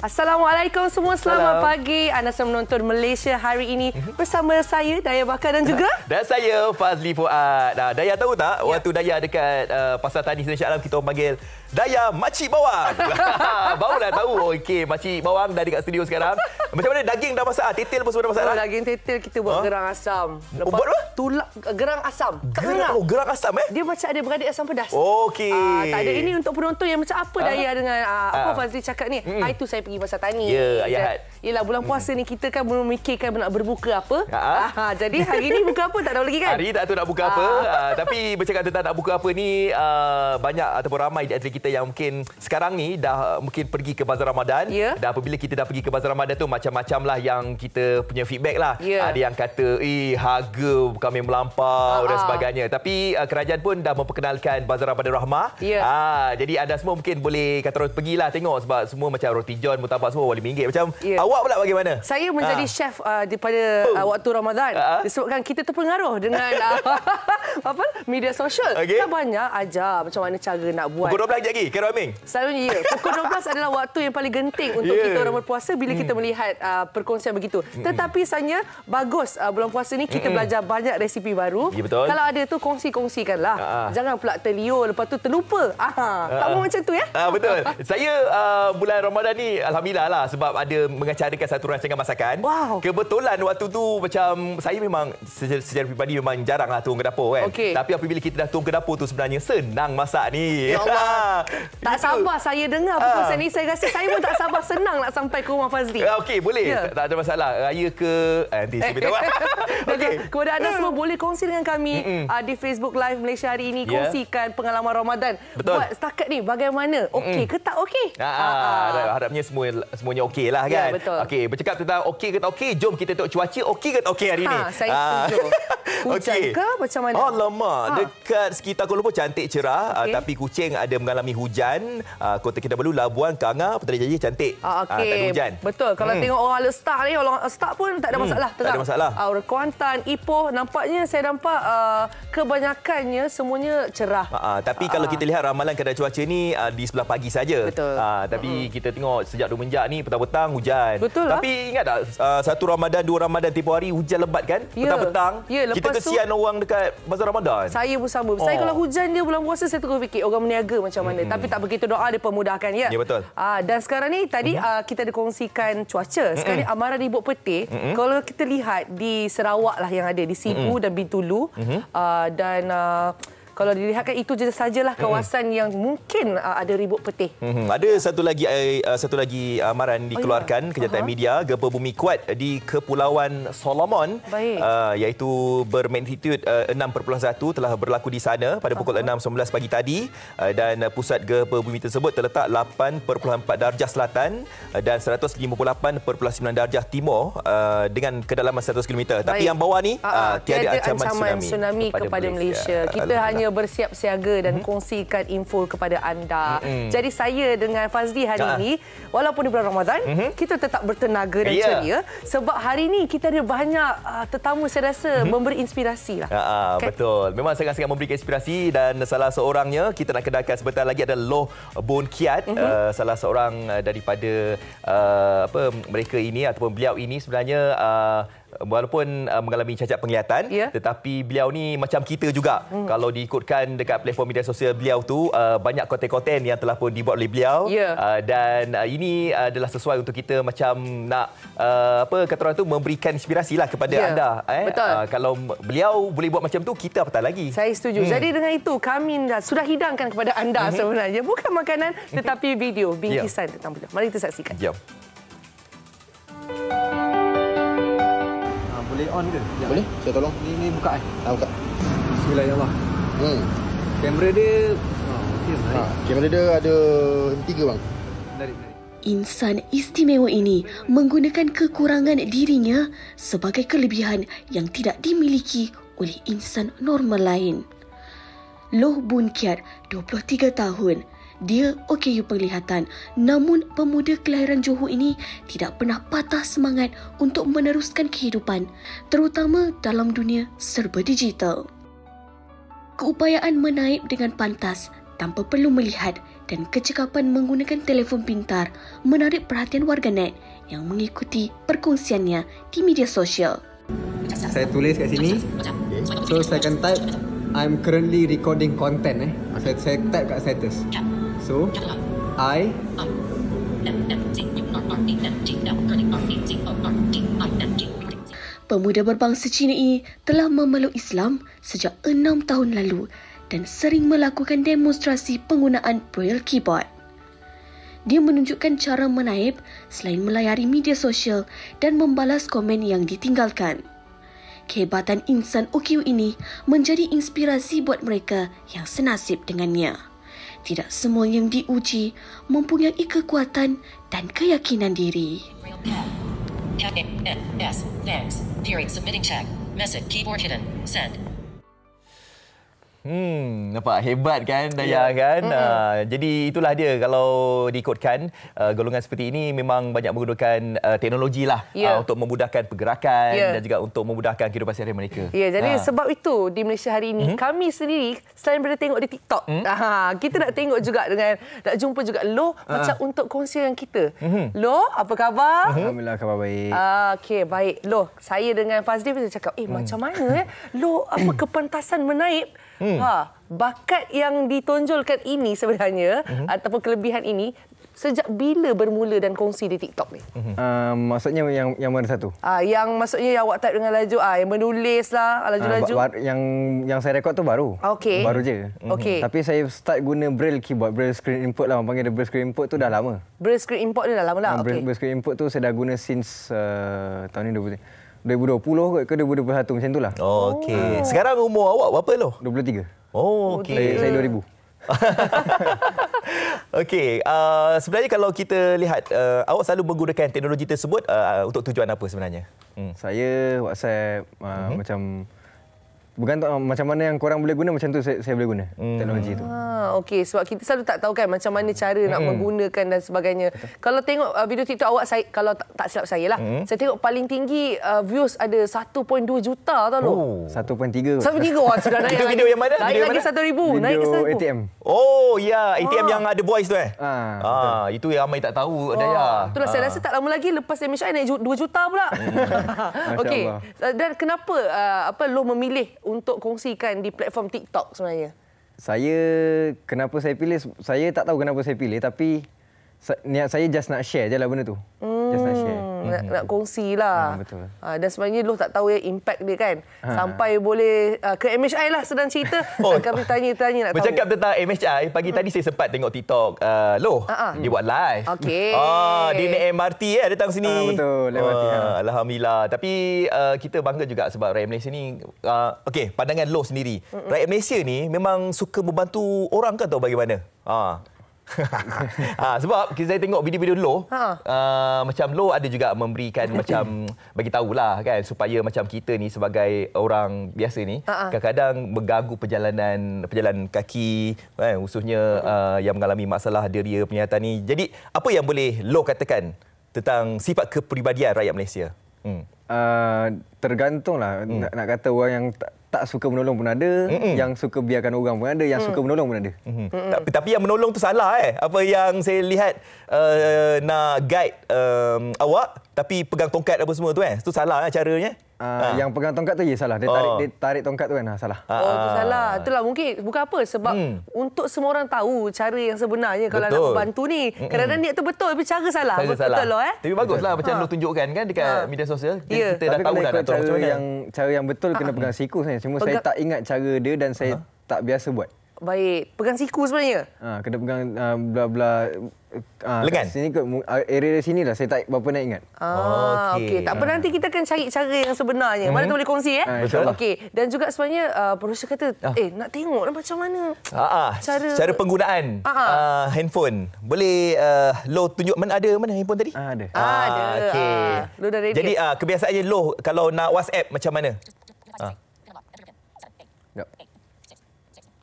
Assalamualaikum semua, selamat pagi. Anda sedang menonton Malaysia hari ini bersama saya, Daya Bakar dan juga... Dan saya, Fazli Fuad. Daya tahu tak, waktu Daya dekat Pasar Tani Senayan Shah Alam, kita orang panggil Daya Makcik Bawang. Barulah tahu, okey, Makcik Bawang dah dekat studio sekarang. Macam mana daging dah masak? Tetel pun semua dah masak? Daging tetel kita buat gerang asam. Lepas buat apa? Tulak gerang asam. Gerang asam Dia macam ada beradik asam pedas. Okey. Tak ada, ini untuk penonton yang macam apa Daya dengan apa Fazli cakap ni. Itu saya pergi Pasar Tani. Ya, Ayah. Yelah, bulan puasa ni kita kan belum memikirkan nak berbuka apa. Jadi hari ni buka apa tak tahu lagi kan? Hari tak tahu nak buka apa. Tapi bercakap tentang nak buka apa ni, banyak ataupun ramai di antara kita yang mungkin sekarang ni dah mungkin pergi ke Bazar Ramadan. Dan apabila kita dah pergi ke Bazar Ramadan tu, macam-macam lah yang kita punya feedback lah. Ada yang kata, harga kami melampau dan sebagainya. Tapi kerajaan pun dah memperkenalkan Bazar Ramadan Rahmah. Jadi anda semua mungkin boleh kata orang pergilah tengok, sebab semua macam roti john, murtabak semua RM8. Macam awak pula bagaimana? Saya menjadi chef daripada waktu Ramadan. Disebabkan kita terpengaruh dengan media sosial. Kita banyak ajar macam mana cara nak buat. Pukul 12 lagi, Carol Aming? Selalunya ya. Pukul 12 adalah waktu yang paling genting untuk kita orang berpuasa bila kita melihat perkongsian begitu. Tetapi sebenarnya bagus bulan puasa ni kita belajar banyak resipi baru. Betul. Kalau ada tu kongsi-kongsikanlah. Jangan pula terliur lepas tu terlupa. Tak mau macam tu ya? Betul. Saya bulan Ramadan ni alhamdulillah lah, sebab ada mengacarakan satu rancangan masakan. Kebetulan waktu tu macam saya memang secara pribadi memang jaranglah turun ke dapur kan. Tapi apabila kita dah turun ke dapur tu sebenarnya senang masak ni. Ya Allah. Tak sabar saya dengar perkongsian ni. Saya rasa saya pun tak sabar, senang nak sampai ke rumah Fazli. Okey, boleh. Tak ada masalah. Raya ke nanti saya beritahu. Okey. Kepada anda semua boleh kongsi dengan kami di Facebook Live Malaysia hari ini. Kongsikan pengalaman Ramadan. Buat setakat ni bagaimana? Okey ke tak okey? Harapnya semuanya okey lah kan. Okey, bercakap tentang okey ke tak okey, jom kita tengok cuaca okey ke tak okey hari ni. Saya setuju. Hujan ke macam mana? Alamak, dekat sekitar Kuala Lumpur cantik cerah, tapi Kuching ada mengalami hujan. Kota Kinabalu, Labuan, Kanga, Putrajaya cantik. Tak ada hujan. Betul. Kalau tengok orang Alor ni, orang Star pun tak ada masalah. Tak ada masalah. Orang Kuantan, Ipoh, nampaknya saya nampak kebanyakannya semuanya cerah. Tapi kalau kita lihat ramalan keadaan cuaca ni di sebelah pagi saja. Betul. Tapi kita tengok sejak semenjak ni petang-petang hujan. Betul. Tapi ingat tak, satu Ramadan, dua Ramadan tempoh hari hujan lebat kan? Petang-petang. Kita kesian orang dekat Bazar Ramadan. Saya pun sama. Saya kalau hujan dia bulan puasa, saya terus fikir orang berniaga macam mana. Tapi tak begitu, doa dia pemudahkan ya. Ya, betul. Dan sekarang ni tadi kita ada kongsikan cuaca. Sekarang ni amaran ribut peti. Kalau kita lihat di Sarawak lah yang ada di Sibu dan Bintulu. Dan kalau dilihatkan itu sajalah kawasan yang mungkin ada ribut petih. Ada satu lagi amaran dikeluarkan kenyataan media, gempa bumi kuat di Kepulauan Solomon, iaitu bermagnitude 6.1 telah berlaku di sana pada pukul 6.19 pagi tadi, dan pusat gempa bumi tersebut terletak 8.4 darjah selatan dan 158.9 darjah timur dengan kedalaman 100 km. Tapi yang bawah ni tiada ancaman tsunami kepada Malaysia. Kita hanya bersiap siaga dan kongsikan info kepada anda. Jadi saya dengan Fazli hari ini, walaupun di bulan Ramadan, kita tetap bertenaga dan ceria, sebab hari ini kita ada banyak tetamu saya rasa memberi inspirasi lah. Betul. Memang sangat-sangat memberi inspirasi, dan salah seorangnya kita nak kenalkan sebentar lagi adalah Loh Boon Kiat, salah seorang daripada mereka ini ataupun beliau ini sebenarnya walaupun mengalami cacat penglihatan, tetapi beliau ni macam kita juga. Kalau diikutkan dekat platform media sosial beliau tu, banyak konten-konten yang telah pun dibuat oleh beliau. Dan ini adalah sesuai untuk kita macam nak kata orang tu memberikan inspirasi lah kepada anda. Betul. Kalau beliau boleh buat macam tu, kita apatah lagi. Saya setuju. Jadi dengan itu kami sudah hidangkan kepada anda sebenarnya bukan makanan tetapi video bingkisan tentang beliau. Mari kita saksikan. Jom. Boleh on ke? Ya, boleh, saya tolong. Ni buka Buka. Bismillahirrahmanirrahim. Kamera dia kamera dia ada 3 bang. Insan istimewa ini menggunakan kekurangan dirinya sebagai kelebihan yang tidak dimiliki oleh insan normal lain. Loh Boon Kiat, 23 tahun. Dia OKU penglihatan, namun pemuda kelahiran Johor ini tidak pernah patah semangat untuk meneruskan kehidupan, terutama dalam dunia serba digital. Keupayaan menaip dengan pantas tanpa perlu melihat dan kecekapan menggunakan telefon pintar menarik perhatian warganet yang mengikuti perkongsiannya di media sosial. Saya tulis kat sini. So saya akan type I'm currently recording content Saya type kat status. So I Pemuda berbangsa Cina ini telah memeluk Islam sejak 6 tahun lalu dan sering melakukan demonstrasi penggunaan Braille keyboard. Dia menunjukkan cara menaip selain melayari media sosial dan membalas komen yang ditinggalkan. Kehebatan insan OQ ini menjadi inspirasi buat mereka yang senasib dengannya. Tidak semua yang diuji mempunyai kekuatan dan keyakinan diri. Yes, thanks. Period. Submitting check. Message. Keyboard hidden. Send. Nampak hebat kan Dayang kan? Jadi itulah dia kalau diikutkan golongan seperti ini memang banyak menggunakan teknologi lah untuk memudahkan pergerakan dan juga untuk memudahkan kehidupan seharian mereka. Ya, jadi sebab itu di Malaysia hari ini kami sendiri selain daripada tengok di TikTok, kita nak tengok juga nak jumpa juga Loh macam untuk kongsi dengan kita. Loh, apa khabar? Alhamdulillah khabar baik. Okey, baik. Loh, saya dengan Fazli pun cakap, macam mana Loh, apa kepantasan menaip? Bakat yang ditonjolkan ini sebenarnya ataupun kelebihan ini sejak bila bermula dan kongsi di TikTok ni? Maksudnya yang mana satu? Yang maksudnya yang awak type dengan laju, yang menulis lah, laju-laju. Yang saya rekod tu baru. Okey. Baru je. Okey. Tapi saya start guna Braille keyboard, Braille screen input lah. Orang panggil dia Braille screen input tu dah lama. Braille screen input dia dah lama lah. Braille screen input tu saya dah guna since tahun ni 2020 ke 2021 macam itulah. Okey. Sekarang umur awak berapa Loh? 23. Oh, okey. Saya 2000. Okey, sebenarnya kalau kita lihat awak selalu menggunakan teknologi tersebut untuk tujuan apa sebenarnya? Saya WhatsApp macam bergantung macam mana yang korang boleh guna, macam tu saya boleh guna teknologi itu. Okey, sebab kita selalu tak tahu kan macam mana cara nak menggunakan dan sebagainya. Kalau tengok video TikTok awak, kalau tak silap saya lah, saya tengok paling tinggi views ada 1.2 juta tau Loh. 1.3. 1.3. Wah, sudah naik. Itu video yang mana? Naik lagi 1,000. Naik ke 1,000. ATM. Oh, ya, ATM yang ada voice tu itu yang ramai tak tahu Daya. Itulah saya rasa tak lama lagi lepas MHI naik 2 juta pula. Okey. Dan kenapa Loh memilih untuk kongsikan di platform TikTok sebenarnya? Kenapa saya pilih, saya tak tahu kenapa saya pilih, tapi niat saya just nak share je lah benda tu. Just nak share. Nak kongsi lah. Betul. Dan sebenarnya Loh tak tahu impact dia kan. Sampai boleh ke MHI lah sedang cerita. Kami tanya nak tahu. Bercakap tentang MHI, pagi tadi saya sempat tengok TikTok Loh. Dia buat live. Okey. Dia naik MRT datang sini. Betul, MRT. Alhamdulillah. Tapi kita bangga juga sebab rakyat Malaysia ni, okey, pandangan Loh sendiri. Rakyat Malaysia ni memang suka membantu orang ke atau bagaimana? Sebab saya tengok video-video Loh, macam Loh ada juga memberikan macam bagi tahulah kan supaya macam kita ni sebagai orang biasa ni kadang-kadang mengganggu perjalanan kaki kan, khususnya yang mengalami masalah deria penglihatan ni. Jadi apa yang boleh Loh katakan tentang sifat kepribadian rakyat Malaysia? Tergantunglah. Nak kata orang yang tak suka menolong pun ada, yang suka biarkan orang pun ada, yang suka menolong pun ada. Tapi yang menolong tu salah Apa yang saya lihat nak guide awak tapi pegang tongkat apa semua tu tu salah caranya. Yang pegang tongkat tu salah. Dia tarik tongkat tu kan salah. Itu salah. Itulah mungkin bukan apa sebab untuk semua orang tahu cara yang sebenarnya kalau nak membantu ni. Kadang-kadang niat tu betul tapi cara salah. Betul Loh Tapi baguslah macam Loh tunjukkan kan dekat media sosial. Kita dah tahu dah nak tolong macam mana. Cara yang betul kena pegang siku sebenarnya. Cuma saya tak ingat cara dia dan saya tak biasa buat. Baik, pegang siku sebenarnya. Kena pegang bla-bla lengan. Sini ke area sini lah saya tak berapa nak ingat. Okey. Tak apa, nanti kita akan cari cara yang sebenarnya. Mana tu boleh kongsi Betul. Okey. Dan juga sebenarnya producer kata nak tengok macam mana cara penggunaan handphone. Boleh Loh tunjuk mana handphone tadi? Ada. Okey. Loh dah ready. Jadi kebiasaannya Loh kalau nak WhatsApp macam mana?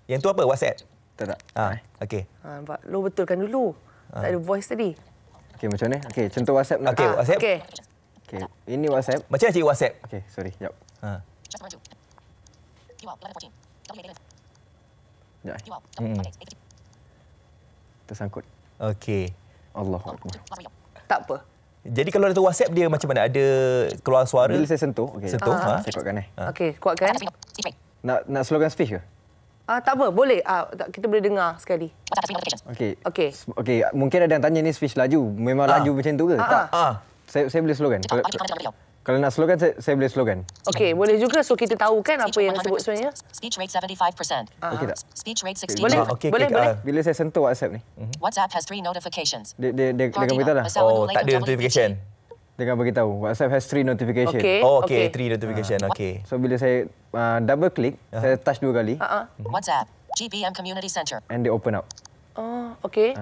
Yang tu apa? WhatsApp? Tak. Okey. Nampak. Loh betulkan dulu. Tak ada voice tadi. Okey, macam mana? Okey, contoh WhatsApp nak. Okey, WhatsApp. Okey. Okey, ini WhatsApp. Macam mana cik WhatsApp? Okey, sorry. Jap. Jap. Tersangkut. Okey. Allahu Akbar. Tak apa. Jadi kalau ada WhatsApp dia macam mana? Ada keluar suara? Bila saya sentuh, Sentuh, Saya kuatkan Okey, kuatkan. Nak slogan speech ke? Tak apa, boleh. Kita boleh dengar sekali. Okey. Okey. Okey, mungkin ada yang tanya ni speech laju. Memang laju macam tu ke? Tak. Saya boleh slogan. Kalau nak slogan, saya boleh slogan. Okey, boleh juga. So kita tahu kan apa yang sebut sebenarnya. Speech rate 75%. Okey tak? Speech rate 60%. Boleh? Okey, Boleh, okey. boleh. Bila saya sentuh WhatsApp ni, WhatsApp has 3 notifications. dia akan beritahu lah. Oh, tak ada notification. Dia akan beritahu. WhatsApp has 3 notification. Okey. Oh, okey. 3 notification. Okey. So bila saya double click, saya touch 2 kali WhatsApp. GBM Community Center. and dia open up. Okey.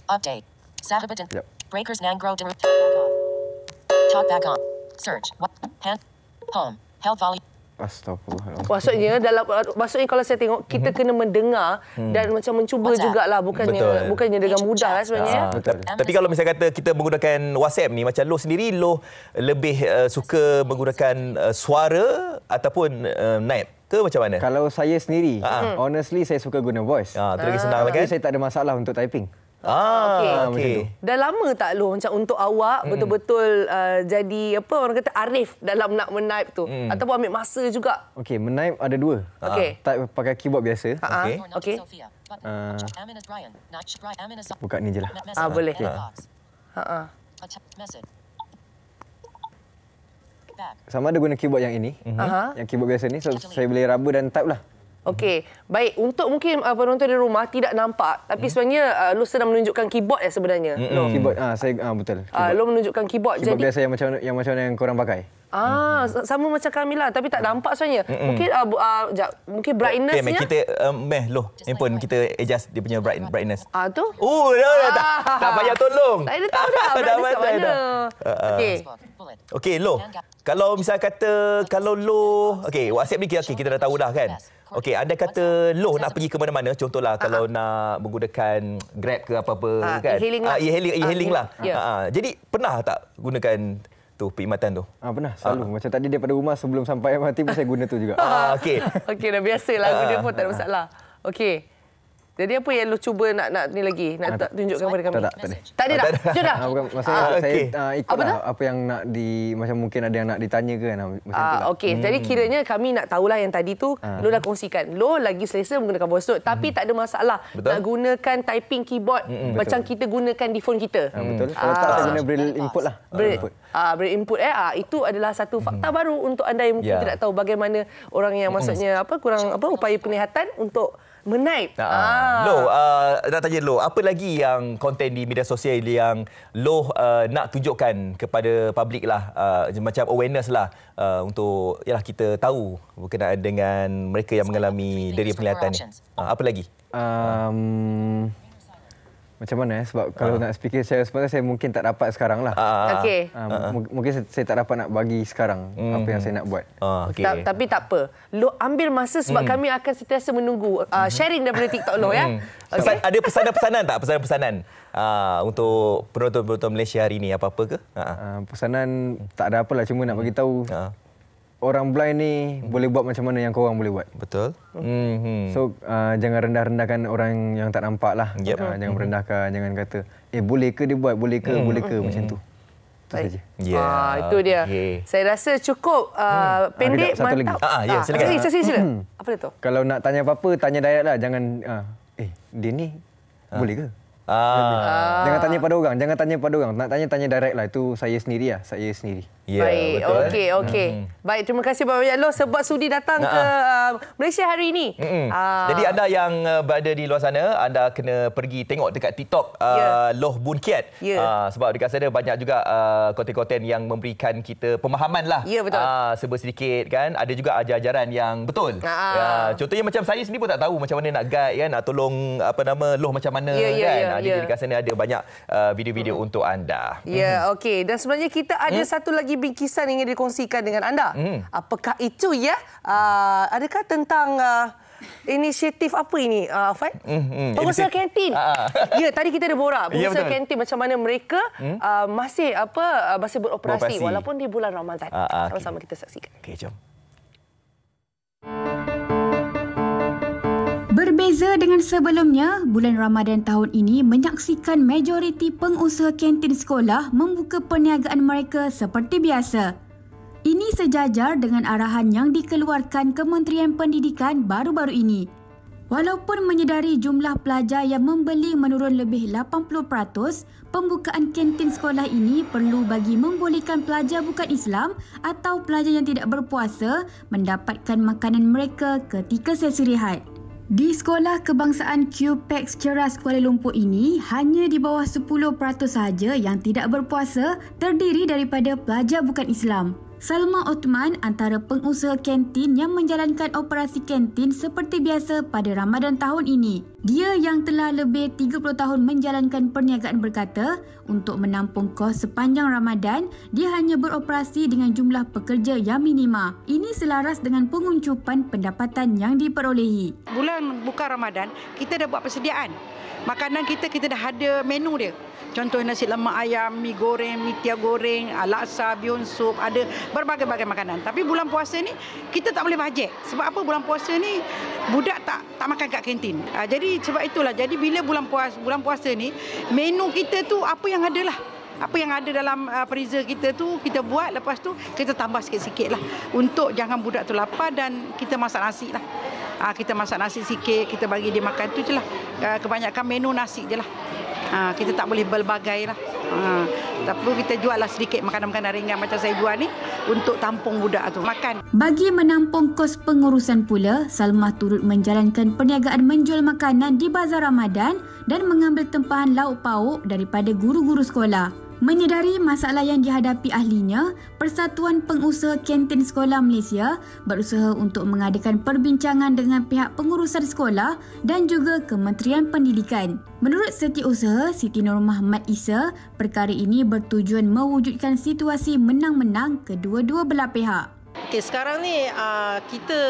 Update. Sahabat and Yep. Breakers Nangro Talk back on. Search. Hand. Home. Held volume. Astagfirullahaladzim. Maksudnya kalau saya tengok kita kena mendengar dan macam mencuba jugalah, bukannya dengan mudah lah sebenarnya. Betul. Tapi kalau misalnya kata kita menggunakan WhatsApp ni, macam Loh sendiri, Loh lebih suka menggunakan suara ataupun naib ke macam mana? Kalau saya sendiri, honestly saya suka guna voice. Itu lagi senang lah kan? Tapi saya tak ada masalah untuk typing. Okey. Dah lama tak Loh macam untuk awak betul-betul jadi apa orang kata arif dalam nak menaip tu ataupun ambil masa juga? Okey, menaip ada 2. Okey. Type pakai keyboard biasa. Okey. Buka ni je lah. Boleh. Sama ada guna keyboard yang ini, yang keyboard biasa ni, so saya boleh raba dan type lah. Okey, baik. Untuk mungkin penonton di rumah tidak nampak, tapi sebenarnya Loh sedang menunjukkan keyboard sebenarnya. Keyboard, saya betul. Loh menunjukkan keyboard. Keyboard Jadi biasa yang macam mana yang korang pakai. sama macam kami lah, tapi tak nampak sebenarnya. Mungkin sekejap, mungkin brightness-nya. Kita Loh, handphone kita adjust dia punya brightness. Tu. Tak payah tolong. Tak ada tahu dah brightness kat mana. Okey. Okey, Loh. Kalau misal kata kalau Loh, okey, WhatsApp ni kita dah tahu dah kan. Okey, anda kata Loh nak pergi ke mana-mana, contohlah kalau nak menggunakan Grab ke apa-apa kan. E-hailing lah. E-hailing lah. Ya. Jadi pernah tak gunakan tu perkhidmatan tu? Pernah, selalu. Macam tadi daripada rumah sebelum sampai MRT pun saya guna tu juga. Okey. Okey, dah biasalah guna pun tak ada masalah. Okey. Jadi apa yang Loh cuba nak ni lagi? Nak tunjukkan kepada kami? Tak ada. Tak ada dah? Jom dah. Bukan, maksudnya okey. saya ikutlah apa yang nak macam mungkin ada yang nak ditanya ke kan. Macam tu lah. Okey, jadi kiranya kami nak tahulah yang tadi tu Loh dah kongsikan. Loh lagi selesa menggunakan voice note, tapi tak ada masalah. Betul. Nak gunakan typing keyboard macam kita gunakan di phone kita. Betul. Kalau tak saya guna braille input lah. Braille input itu adalah satu fakta baru untuk anda yang mungkin tidak tahu bagaimana orang yang maksudnya kurang upaya penglihatan untuk menaip. Loh, nak tanya Loh, apa lagi yang konten di media sosial yang Loh nak tunjukkan kepada publik lah, macam awareness lah, untuk kita tahu berkenaan dengan mereka yang mengalami deria penglihatan ni. Apa lagi? Macam mana sebab kalau nak speaker sebenarnya saya mungkin tak dapat sekarang lah. Okey. Mungkin saya tak dapat nak bagi sekarang apa yang saya nak buat. Okay. Tapi tak apa. Loh ambil masa sebab kami akan sentiasa menunggu sharing daripada TikTok Loh ya. Okay. Ada pesanan-pesanan tak? Pesanan-pesanan untuk penonton-penonton Malaysia hari ini apa-apa ke? Pesanan tak ada apalah, cuma nak bagi tahu orang blind ni boleh buat macam mana yang korang boleh buat. Betul. So jangan rendah-rendahkan orang yang tak nampak lah. Jangan merendahkan, jangan kata boleh ke dia buat, boleh ke macam tu. Itu saja. Itu dia. Saya rasa cukup pendek, satu mantap. lagi. Silakan. Sila. Apa dia tu? Kalau nak tanya apa-apa, tanya direct lah. Jangan dia ni boleh ke? Jangan tanya pada orang, Nak tanya direct lah. Itu saya sendiri lah, Baik, okey. Baik, terima kasih banyak Loh sebab sudi datang ke Malaysia hari ini. Jadi anda yang berada di luar sana, anda kena pergi tengok dekat TikTok Loh Boon Kiat. Sebab dekat sana banyak juga konten-konten yang memberikan kita pemahaman lah. Ya, betul. Serba sedikit kan. Ada juga ajar-ajaran yang betul. Contohnya macam saya sendiri pun tak tahu macam mana nak guide kan, nak tolong Loh macam mana kan. Jadi dekat sana ada banyak video-video untuk anda. Ya, okey. Dan sebenarnya kita ada satu lagi bingkisan yang ingin dikongsikan dengan anda. Apakah itu ya? Adakah tentang inisiatif apa ini, Fad? Pengusaha kantin. Ya, tadi kita ada borak. Pengusaha kantin macam mana mereka masih beroperasi walaupun di bulan Ramadan. Sama-sama kita saksikan. Okey, jom. Berbeza dengan sebelumnya, bulan Ramadan tahun ini menyaksikan majoriti pengusaha kantin sekolah membuka perniagaan mereka seperti biasa. Ini sejajar dengan arahan yang dikeluarkan Kementerian Pendidikan baru-baru ini. Walaupun menyedari jumlah pelajar yang membeli menurun lebih 80%, pembukaan kantin sekolah ini perlu bagi membolehkan pelajar bukan Islam atau pelajar yang tidak berpuasa mendapatkan makanan mereka ketika sesi rehat. Di Sekolah Kebangsaan QPEX Ceras Kuala Lumpur ini, hanya di bawah 10% sahaja yang tidak berpuasa terdiri daripada pelajar bukan Islam. Salma Othman antara pengusaha kantin yang menjalankan operasi kantin seperti biasa pada Ramadan tahun ini. Dia yang telah lebih 30 tahun menjalankan perniagaan berkata, untuk menampung kos sepanjang Ramadan, dia hanya beroperasi dengan jumlah pekerja yang minima. Ini selaras dengan penguncupan pendapatan yang diperolehi. Bulan buka Ramadan, kita dah buat persediaan. Makanan kita dah ada menu dia. Contoh nasi lemak ayam, mi goreng, mi tia goreng, laksa, bihun sup, ada berbagai-bagai makanan. Tapi bulan puasa ni kita tak boleh bajet. Sebab apa? Bulan puasa ni budak tak makan kat kantin. Jadi sebab itulah. Jadi bila bulan puasa ni menu kita tu apa yang ada lah. Apa yang ada dalam freezer kita tu kita buat, lepas tu kita tambah sikit-sikit lah untuk jangan budak tu lapar, dan kita masak nasi lah. Kita masak nasi sikit, kita bagi dia makan tu je lah. Kebanyakan menu nasi je lah. Kita tak boleh berbagai lah. Tapi kita jual lah sedikit makanan-makanan ringan macam saya jual ni untuk tampung budak tu makan. Bagi menampung kos pengurusan pula, Salmah turut menjalankan perniagaan menjual makanan di Bazar Ramadan dan mengambil tempahan lauk pauk daripada guru-guru sekolah. Menyedari masalah yang dihadapi ahlinya, Persatuan Pengusaha Kantin Sekolah Malaysia berusaha untuk mengadakan perbincangan dengan pihak pengurusan sekolah dan juga Kementerian Pendidikan. Menurut Setiausaha Siti Nur Muhammad Isa, perkara ini bertujuan mewujudkan situasi menang-menang kedua-dua belah pihak. Okey, sekarang ni kita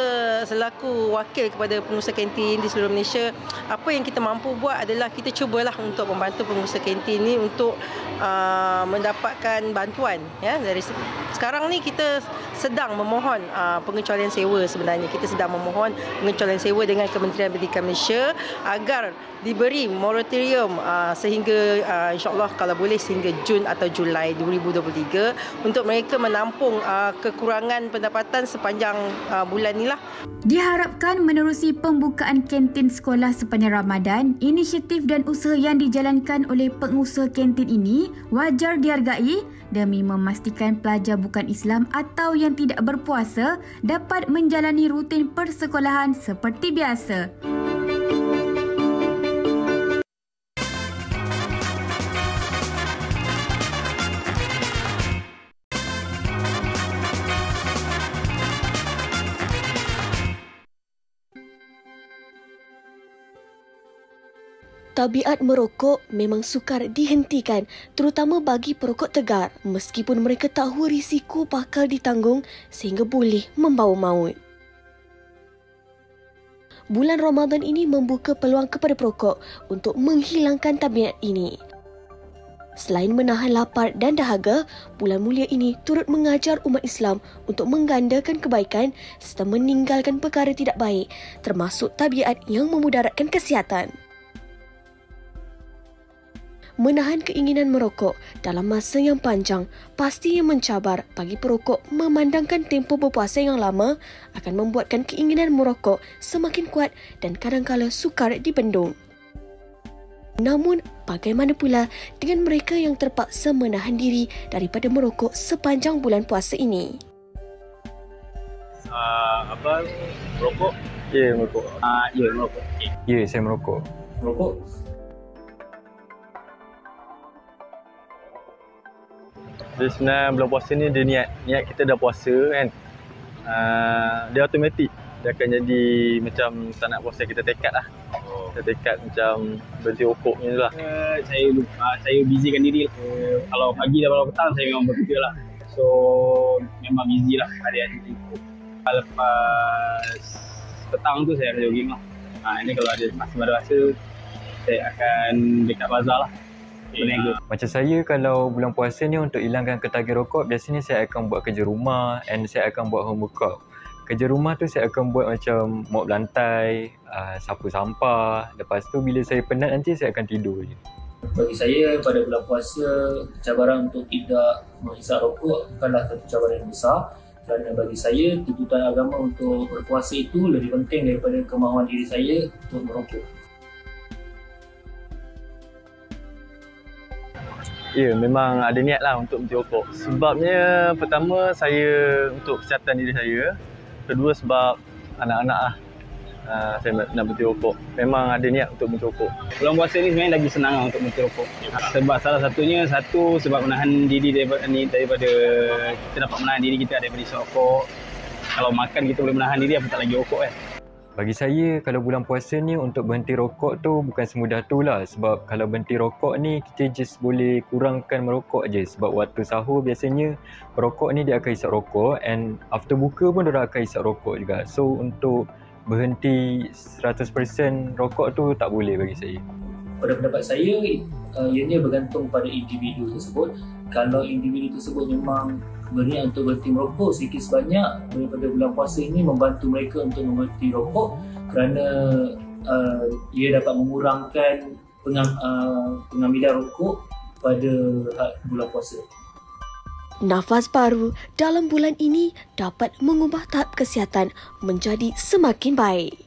selaku wakil kepada pengusaha kantin di seluruh Malaysia, apa yang kita mampu buat adalah kita cubalah untuk membantu pengusaha kantin ni untuk mendapatkan bantuan. Ya, dari sekarang ni kita sedang memohon pengecualian sewa sebenarnya. Kita sedang memohon pengecualian sewa dengan Kementerian Pendidikan Malaysia agar diberi moratorium sehingga insyaAllah kalau boleh sehingga Jun atau Julai 2023 untuk mereka menampung kekurangan pendapatan sepanjang bulan inilah. Diharapkan menerusi pembukaan kantin sekolah sepanjang Ramadan, inisiatif dan usaha yang dijalankan oleh pengusaha kantin ini wajar dihargai demi memastikan pelajar bukan Islam atau yang tidak berpuasa dapat menjalani rutin persekolahan seperti biasa. Tabiat merokok memang sukar dihentikan, terutama bagi perokok tegar, meskipun mereka tahu risiko bakal ditanggung sehingga boleh membawa maut. Bulan Ramadan ini membuka peluang kepada perokok untuk menghilangkan tabiat ini. Selain menahan lapar dan dahaga, bulan mulia ini turut mengajar umat Islam untuk menggandakan kebaikan serta meninggalkan perkara tidak baik, termasuk tabiat yang memudaratkan kesihatan. Menahan keinginan merokok dalam masa yang panjang pasti yang mencabar bagi perokok. Memandangkan tempoh berpuasa yang lama akan membuatkan keinginan merokok semakin kuat dan kadang-kala sukar dibendung. Namun, bagaimana pula dengan mereka yang terpaksa menahan diri daripada merokok sepanjang bulan puasa ini? Merokok? Ya, merokok. Merokok. Ya, saya merokok. Merokok? Jadi sebenarnya bulan puasa ni dia niat kita dah puasa kan. Dia automatik. Dia akan jadi macam tak nak puasa, kita tekad lah. Kita tekad macam berhenti rokok macam tu lah. Saya busykan diri. Kalau pagi dan malam petang saya memang bekerja lah. So memang busy lah hari-hari itu. Lepas petang tu saya akan jogging lah. Ini kalau ada masa saya akan dekat bazar lah. Macam saya kalau bulan puasa ni untuk hilangkan ketagihan rokok, biasanya saya akan buat kerja rumah and saya akan buat home workout. kerja rumah tu saya akan buat macam mop lantai, sapu sampah. Lepas tu bila saya penat nanti saya akan tidur je. Bagi saya pada bulan puasa, cabaran untuk tidak menghisap rokok bukanlah satu cabaran yang besar. Kerana bagi saya, tuntutan agama untuk berpuasa itu lebih penting daripada kemahuan diri saya untuk merokok. Ya, memang ada niat lah untuk berhenti rokok. Sebabnya pertama saya untuk kesihatan diri saya. Kedua sebab anak-anak lah. Saya nak berhenti rokok. Memang ada niat untuk berhenti rokok. Bulan puasa ni sebenarnya lagi senang untuk berhenti rokok. Sebab salah satunya, sebab menahan diri daripada kita dapat menahan diri kita daripada isap rokok. Kalau makan kita boleh menahan diri, apatah lagi rokok kan. Bagi saya, kalau bulan puasa ni untuk berhenti rokok tu bukan semudah tu lah. Sebab kalau berhenti rokok ni, kita just boleh kurangkan merokok je. Sebab waktu sahur biasanya, perokok ni dia akan hisap rokok and after buka pun dia akan hisap rokok juga. So, untuk berhenti 100% rokok tu tak boleh bagi saya. Pada pendapat saya, ianya bergantung pada individu tersebut. Kalau individu tersebut memang berniat untuk berhenti merokok sedikit sebanyak daripada bulan puasa ini membantu mereka untuk berhenti rokok kerana ia dapat mengurangkan pengambilan rokok pada bulan puasa. Nafas baru dalam bulan ini dapat mengubah tahap kesihatan menjadi semakin baik.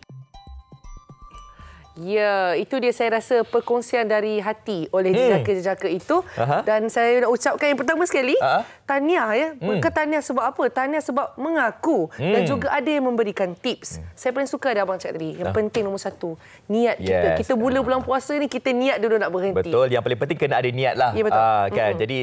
Ya, itu dia saya rasa perkongsian dari hati oleh jejaka-jejaka itu. Dan saya nak ucapkan yang pertama sekali, tahniah ya. Bukan tahniah sebab apa? Tahniah sebab mengaku dan juga ada yang memberikan tips. Saya paling suka ada abang cakap tadi. Yang penting nombor satu, niat kita. Kita mula bulan puasa ni kita niat dulu nak berhenti. Betul, yang paling penting kena ada niat lah. Ya, betul. Kan? Jadi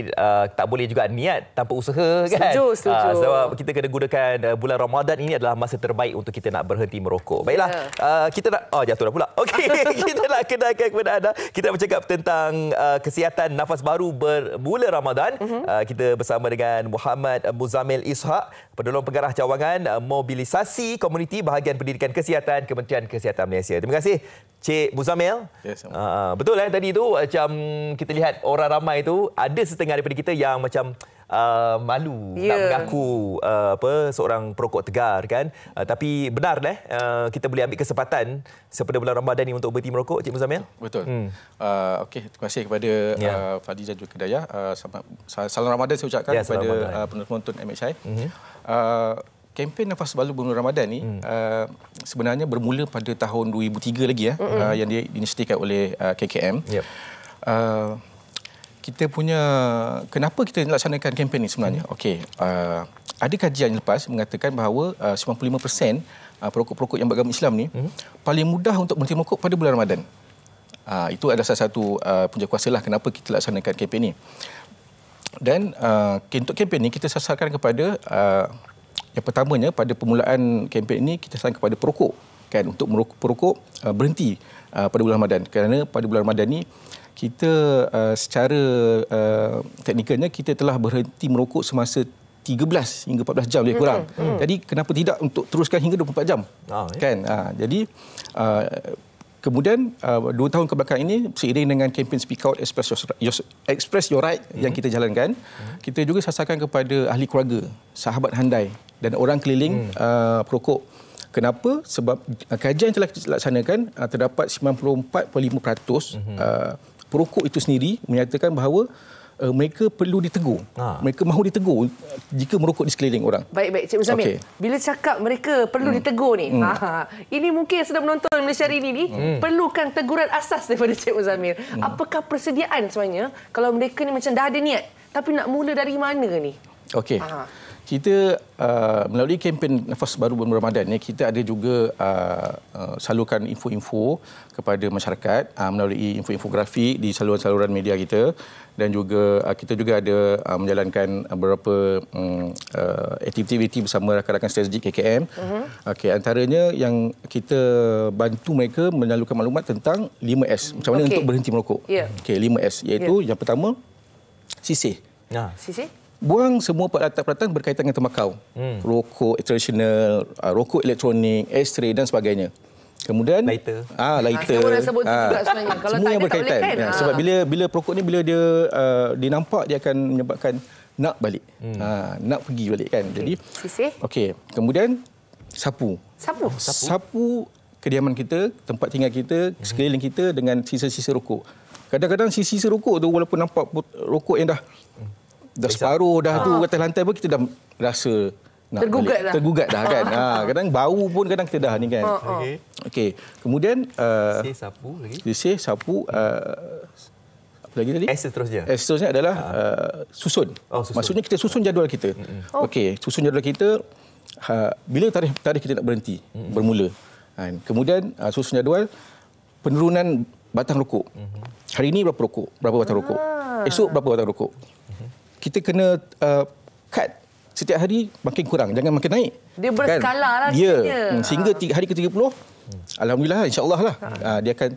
tak boleh juga niat tanpa usaha kan. Setuju. Sebab kita kena gunakan bulan Ramadan ini adalah masa terbaik untuk kita nak berhenti merokok. Baiklah, kita nak jatuh dah pula. Okey. Kita nak kenalkan kepada anda. Kita bercakap tentang kesihatan nafas baru bermula Ramadan. Kita bersama dengan Muhammad Muzamil Ishak, Penolong Pengarah Cawangan Mobilisasi Komuniti Bahagian Pendidikan Kesihatan Kementerian Kesihatan Malaysia. Terima kasih Cik Muzamil. Yes, betul tadi tu macam kita lihat orang ramai tu ada setengah daripada kita yang macam malu nak mengaku seorang perokok tegar kan, tapi benar kita boleh ambil kesempatan sepada bulan Ramadan ini untuk berhenti merokok, Cik Muzamil. Betul. Okey, terima kasih kepada Fadi dan juga Kedaya. Salam Ramadan saya ucapkan kepada penonton MHI. Kempen Nafas Baru bulan Ramadan ni sebenarnya bermula pada tahun 2003 lagi yang diinisiatifkan oleh KKM. Kita punya kenapa kita laksanakan kempen ini sebenarnya? Okey, ada kajian yang lepas mengatakan bahawa 95% perokok-perokok yang beragama Islam ni paling mudah untuk berhenti merokok pada bulan Ramadan. Itu adalah salah satu punca kuasa lah kenapa kita laksanakan kempen ini. Dan untuk kempen ini kita sasarkan kepada yang pertamanya pada permulaan kempen ini kita sasarkan kepada perokok kan, untuk perokok berhenti pada bulan Ramadan, kerana pada bulan Ramadan ni kita secara teknikalnya kita telah berhenti merokok semasa 13 hingga 14 jam lebih kurang. Jadi kenapa tidak untuk teruskan hingga 24 jam? Kan? Jadi kemudian 2 tahun kebelakang ini seiring dengan kempen Speak Out Express Your Right yang kita jalankan, kita juga sasarkan kepada ahli keluarga, sahabat handai dan orang keliling perokok. Kenapa? Sebab kajian yang telah dilaksanakan terdapat 94.5% perokok itu sendiri menyatakan bahawa mereka perlu ditegur. Mereka mahu ditegur jika merokok di sekeliling orang. Baik, Cik Muzamil. Bila cakap mereka perlu ditegur ni, ini mungkin yang sedang menonton Malaysia hari ini perlukan teguran asas daripada Cik Muzamil. Apakah persediaan sebenarnya kalau mereka ni macam dah ada niat tapi nak mula dari mana ni? Okey. Kita melalui kempen Nafas Baru bulan Ramadan ni, kita ada juga salurkan info-info kepada masyarakat melalui infografik di saluran-saluran media kita, dan juga kita juga ada menjalankan beberapa aktiviti bersama rakan-rakan strategik KKM. Okey, antaranya yang kita bantu mereka menyalurkan maklumat tentang 5S, macam mana untuk berhenti merokok. Okey, 5S iaitu yang pertama sisih. Sisih? Buang semua peralatan berkaitan dengan tembakau. Rokok tradisional, rokok elektronik, ekstray dan sebagainya. Kemudian lighter. Semua sebut juga sebenarnya. Kalau semua tak yang ada, berkaitan. tak boleh kan? Sebab bila perokok ni bila dia nampak, dia akan menyebabkan nak balik. Nak pergi balik kan. Jadi sisih. okey. Kemudian sapu. Sapu kediaman kita, tempat tinggal kita, sekeliling kita dengan sisa-sisa rokok. Kadang-kadang sisa-sisa rokok tu walaupun nampak rokok yang dah separuh dah tu atas lantai pun kita dah rasa nak tergugat dah kan. Kadang bau pun kadang kita dah ni kan. Okey. Kemudian sapu lagi. Sapu apa lagi tadi? Seterusnya adalah susun. Maksudnya kita susun jadual kita. Okey, susun jadual kita bila tarikh kita nak berhenti, bermula. Kemudian susun jadual penurunan batang rokok. Hari ini berapa batang rokok? Esok berapa batang rokok? Kita kena cut setiap hari makin kurang, jangan makin naik. Dia berskala lah sebenarnya. Sehingga hari ke-30 alhamdulillah insya-Allah lah dia akan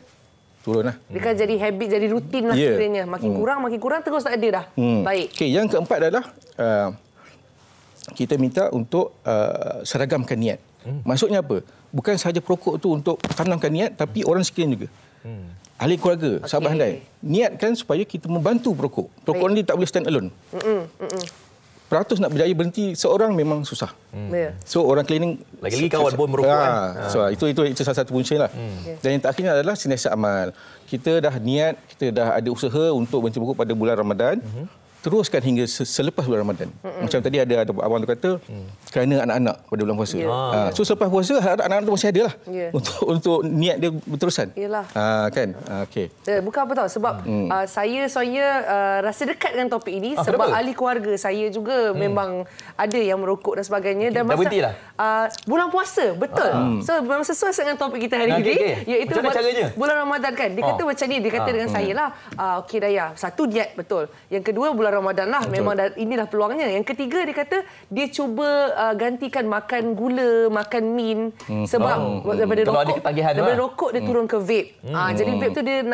turun lah. Dia kan jadi habit, jadi rutin lah sebenarnya. Makin kurang terus tak ada dah. Baik. Okey, yang keempat adalah kita minta untuk seragamkan niat. Maksudnya apa? Bukan sahaja perokok tu untuk tanamkan niat, tapi orang sekalian juga. Ahli keluarga, sahabat handai. Niatkan supaya kita membantu perokok. Perokok ni tak boleh stand alone. Peratus nak berjaya berhenti seorang memang susah. So orang cleaning lagi-lagi kawan pun merokok So itu salah satu punca lah. Dan yang terakhirnya adalah sentiasa amal. Kita dah niat, kita dah ada usaha untuk berhenti merokok pada bulan Ramadan. Teruskan hingga selepas bulan Ramadan. Macam tadi ada abang tu kata kerana anak-anak pada bulan puasa. So selepas puasa harap anak-anak tu masih ada lah untuk niat dia berterusan. Kan? Okey. Bukan apa tahu sebab saya rasa dekat dengan topik ini sebab ahli keluarga saya juga memang ada yang merokok dan sebagainya dan masa bulan puasa betul. So memang sesuai dengan topik kita hari ini iaitu bulan Ramadan kan. Dia kata macam ni, dia kata dengan saya lah okey Daya, satu niat betul. Yang kedua bulan Ramadan lah. Memang inilah peluangnya. Yang ketiga dia kata dia cuba gantikan makan gula, makan min sebab daripada rokok dia turun ke vape. Jadi vape tu dia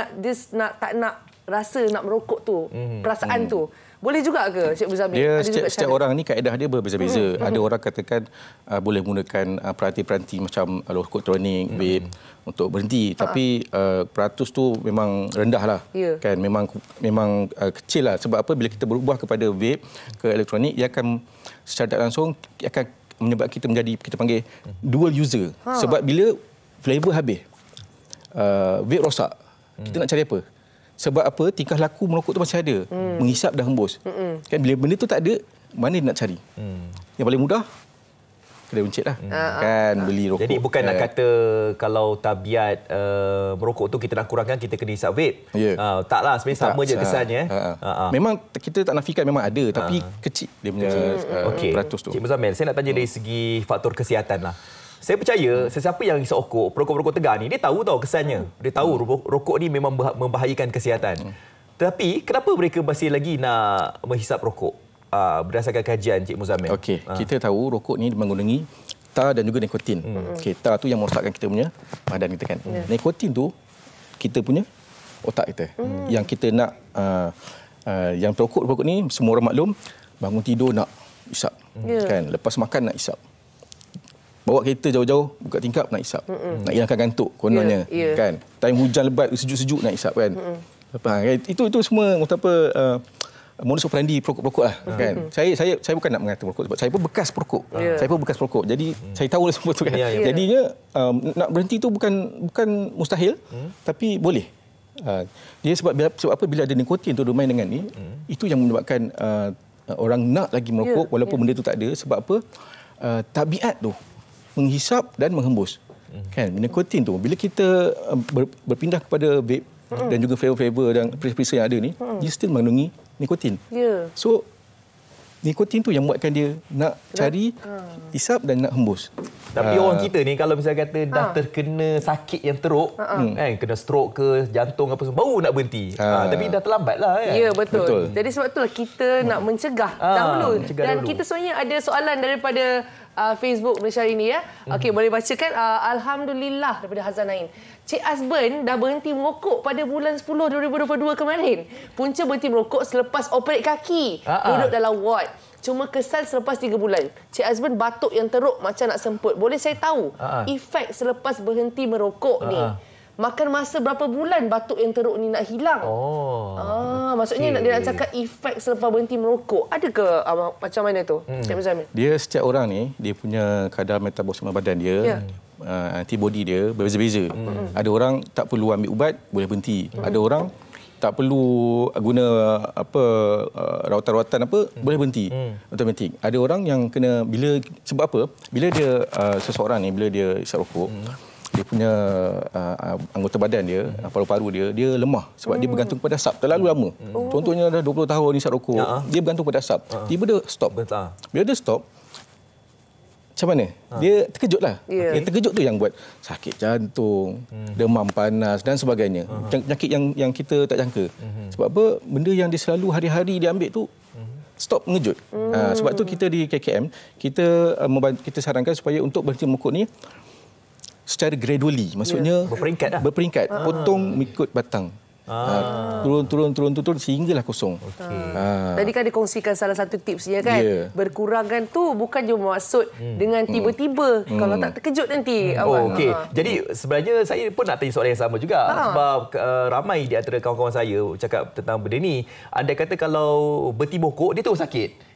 tak nak rasa nak merokok tu, perasaan tu. Boleh juga ke Cik Muzamil? Dia setiap orang ni kaedah dia berbeza-beza. Ada orang katakan boleh menggunakan peranti-peranti macam rokok elektronik, vape untuk berhenti. Tapi peratus tu memang rendah lah. Kan? Memang kecil lah. Sebab apa? Bila kita berubah kepada vape ke elektronik, ia akan secara tak langsung akan menyebabkan kita menjadi, kita panggil dual user. Sebab bila flavor habis, vape rosak, kita nak cari apa? Sebab apa? Tingkah laku merokok tu masih ada. Menghisap dan hembus. Kan bila benda tu tak ada, mana dia nak cari? Yang paling mudah, kedai buncit lah. Kan beli rokok. Jadi bukan nak kata kalau tabiat merokok tu kita nak kurangkan, kita kena hisap vape. Taklah, sebenarnya sama je kesannya. Memang kita tak nafikan memang ada, tapi kecil dia punya peratus tu. Cik Muzamil, saya nak tanya dari segi faktor kesihatan lah. Saya percaya sesiapa yang hisap rokok, perokok-perokok tegar ni, dia tahu kesannya. Dia tahu rokok ni memang membahayakan kesihatan. Tapi kenapa mereka masih lagi nak menghisap rokok? Berdasarkan kajian Cik Muzamil. Okey, kita tahu rokok ni mengandungi tar dan juga nikotin. Tar tu yang merosakkan kita punya badan kita kan. Nikotin tu kita punya otak kita. Yang kita nak yang perokok ni semua orang maklum, bangun tidur nak hisap. Kan, lepas makan nak hisap. Bawa kereta jauh-jauh, buka tingkap nak hisap. Nak hilangkan kantuk kononnya. Kan? Time hujan lebat, sejuk-sejuk nak hisap kan. Itu semua modus operandi perokok-perokok lah. Kan? Saya bukan nak mengatakan perokok sebab saya pun bekas perokok. Saya pun bekas perokok. Jadi saya tahu semua tu kan. Jadinya nak berhenti tu bukan mustahil, tapi boleh. Dia sebab apa bila ada nikotin tu bermain dengan ni, itu yang menyebabkan orang nak lagi merokok walaupun benda tu tak ada. Sebab apa? Tabiat tu menghisap dan menghembus. Kan, nikotin tu bila kita berpindah kepada vape dan juga flavor-flavor dan perisa-perisa yang ada ni, dia still mengandungi nikotin. So nikotin tu yang buatkan dia nak cari hisap dan nak hembus. Tapi orang kita ni kalau misalnya kata dah terkena sakit yang teruk, kena stroke ke jantung apa semua, baru nak berhenti. Tapi dah terlambat lah kan. Ya, betul. Jadi sebab itulah kita nak mencegah dahulu. Dan kita sebenarnya ada soalan daripada Facebook Malaysia ini ya. Okey, boleh bacakan. Alhamdulillah daripada Hazan Ain. Cik Azben dah berhenti merokok pada bulan 10 2022 kemarin. Punca berhenti merokok selepas operate kaki. Duduk dalam ward. Cuma kesal selepas 3 bulan. Cik Azben batuk yang teruk macam nak semput. Boleh saya tahu efek selepas berhenti merokok ni? makan masa berapa bulan batuk yang teruk ni nak hilang. Maksudnya dia nak cakap efek selepas berhenti merokok. Ada ke macam mana tu? Cik Muzammil? Dia setiap orang ni dia punya kadar metabolisme badan dia, antibody dia berbeza-beza. Ada orang tak perlu ambil ubat, boleh berhenti. Ada orang tak perlu guna rawatan-rawatan boleh berhenti automatik. Ada orang yang kena sebab apa? Bila dia seseorang ni bila dia isap rokok, dia punya anggota badan dia, paru-paru dia lemah sebab dia bergantung pada asap terlalu lama. Contohnya dah 20 tahun isap rokok, dia bergantung pada asap. Tiba dia stop. Bila dia stop, macam mana? Dia terkejutlah. Dia terkejut tu yang buat sakit jantung, demam panas dan sebagainya. Penyakit yang kita tak jangka. Sebab apa? Benda yang dia selalu hari-hari dia ambil tu stop mengejut. Sebab tu kita di KKM kita sarankan supaya untuk berhenti merokok ni secara gradually, maksudnya berperingkat. Potong mengikut batang. Turun sehinggalah kosong. Tadi kan dia kongsikan salah satu tipsnya kan. Berkurangkan tu bukan je maksud dengan tiba-tiba. Kalau tak terkejut nanti. Okey. Jadi sebenarnya saya pun nak tanya soalan yang sama juga. Sebab ramai di antara kawan-kawan saya cakap tentang benda ni. Anda kata kalau berhenti merokok dia terus sakit.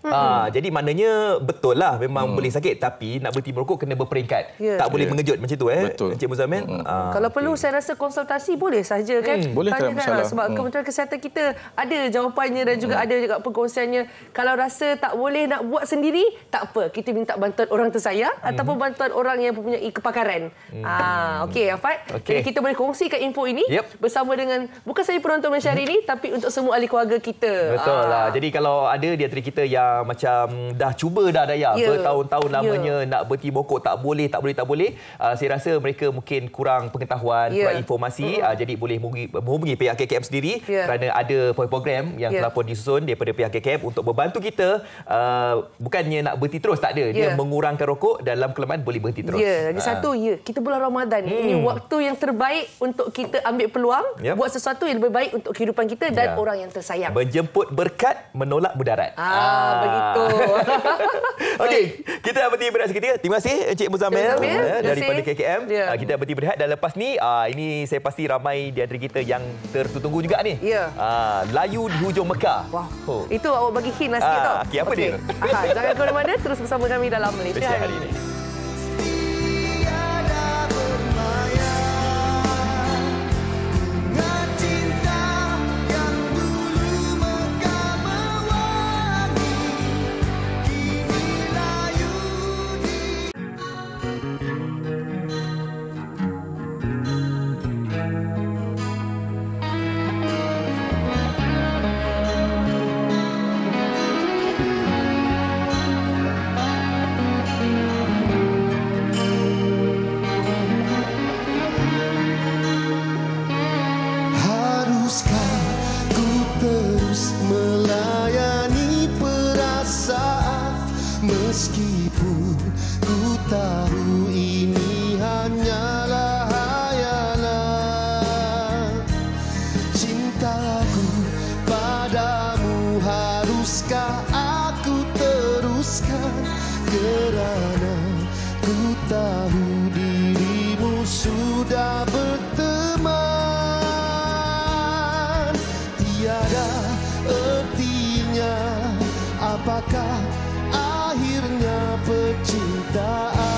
Jadi maknanya betul lah memang boleh sakit, tapi nak berhenti merokok kena berperingkat. Tak boleh mengejut macam tu Encik Muzammil. Kalau perlu saya rasa konsultasi boleh saja kan. Boleh tak masalah. Sebab Kementerian Kesihatan kita ada jawapannya dan juga ada juga perkongsiannya. Kalau rasa tak boleh nak buat sendiri, tak apa, kita minta bantuan orang tersayang ataupun bantuan orang yang mempunyai kepakaran. Okey Afad. Jadi kita boleh kongsikan info ini bersama dengan bukan saja penonton Malaysia hari ini, tapi untuk semua ahli keluarga kita. Betul lah. Jadi kalau ada di antara kita yang macam dah cuba dah Dayah bertahun-tahun lamanya nak berhenti merokok, tak boleh. Saya rasa mereka mungkin kurang pengetahuan, kurang informasi. Jadi boleh menghubungi pihak KKM sendiri kerana ada program yang telah pun disusun daripada pihak KKM untuk membantu kita. Bukannya nak berhenti terus, tak ada. Dia mengurangkan rokok, dalam kelemahan boleh berhenti terus. Lagi satu, kita bulan Ramadan ni. Ini waktu yang terbaik untuk kita ambil peluang buat sesuatu yang lebih baik untuk kehidupan kita dan orang yang tersayang. Menjemput berkat, menolak mudarat. Begitu. Okey, kita berhenti berehat seketika. Terima kasih Encik Muzammil daripada KKM. Kita berhenti berehat dan lepas ni ini saya pasti ramai di antara kita yang tertunggu juga ni. Layu di hujung Mekah. Itu awak bagi hint lah sikit tau. Okey, apa dia? Jangan ke mana-mana, terus bersama kami dalam Malaysia hari ini. Meskipun ku tahu ini hanyalah hayalan, cintaku padamu haruskah aku teruskan, kerana ku tahu dirimu sudah berteman. Tiada artinya apakah akhirnya percintaan.